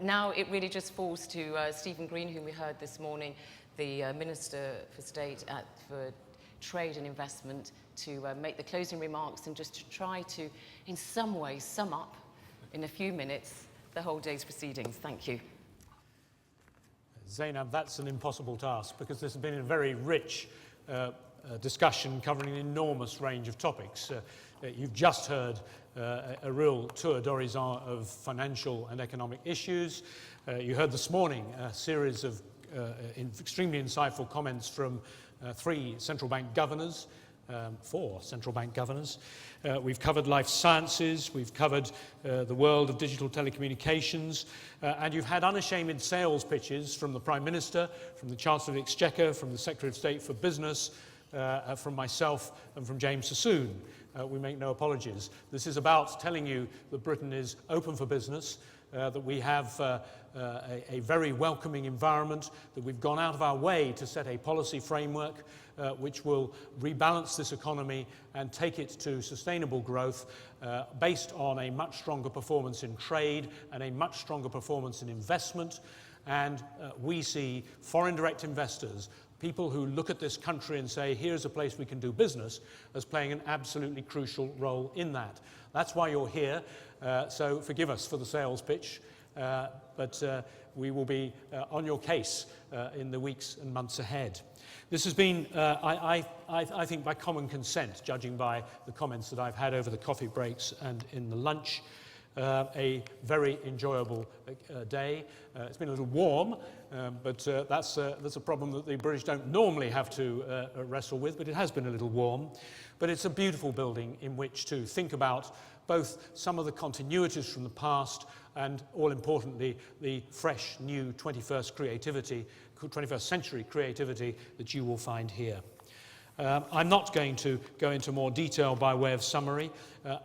now it really just falls to Stephen Green, whom we heard this morning, the Minister for State for Trade and Investment, to make the closing remarks and just to try to, in some way, sum up in a few minutes the whole day's proceedings. Thank you. Zainab, that's an impossible task because this has been a very rich discussion covering an enormous range of topics. You've just heard a real tour d'horizon of financial and economic issues. You heard this morning a series of extremely insightful comments from four central bank governors. We've covered life sciences, we've covered the world of digital telecommunications, and you've had unashamed sales pitches from the Prime Minister, from the Chancellor of the Exchequer, from the Secretary of State for Business, from myself and from James Sassoon. We make no apologies. This is about telling you that Britain is open for business, that we have a very welcoming environment, that we've gone out of our way to set a policy framework which will rebalance this economy and take it to sustainable growth based on a much stronger performance in trade and a much stronger performance in investment. And we see foreign direct investors, people who look at this country and say, here's a place we can do business, as playing an absolutely crucial role in that. That's why you're here, so forgive us for the sales pitch, but we will be on your case in the weeks and months ahead. This has been, I think, by common consent, judging by the comments that I've had over the coffee breaks and in the lunch, a very enjoyable day. It's been a little warm, but that's a problem that the British don't normally have to wrestle with, but it has been a little warm. But it's a beautiful building in which to think about both some of the continuities from the past and, all importantly, the fresh, new 21st century creativity that you will find here. I'm not going to go into more detail by way of summary,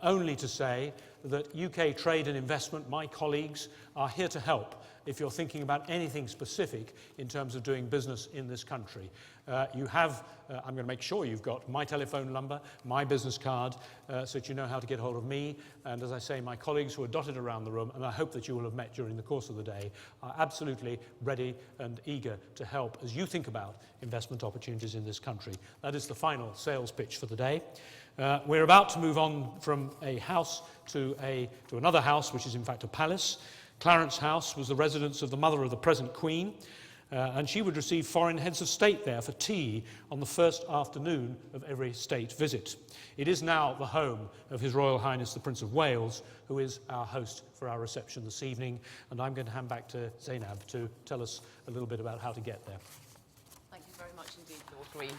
only to say that UK Trade and Investment, my colleagues, are here to help if you're thinking about anything specific in terms of doing business in this country. You have, I'm going to make sure you've got my telephone number, my business card, so that you know how to get hold of me. And as I say, my colleagues who are dotted around the room, and I hope that you will have met during the course of the day, are absolutely ready and eager to help as you think about investment opportunities in this country. That is the final sales pitch for the day. We're about to move on from a house to another house, which is in fact a palace. Clarence House was the residence of the mother of the present Queen, and she would receive foreign heads of state there for tea on the first afternoon of every state visit. It is now the home of His Royal Highness the Prince of Wales, who is our host for our reception this evening, and I'm going to hand back to Zainab to tell us a little bit about how to get there. Thank you very much indeed, Lord Green.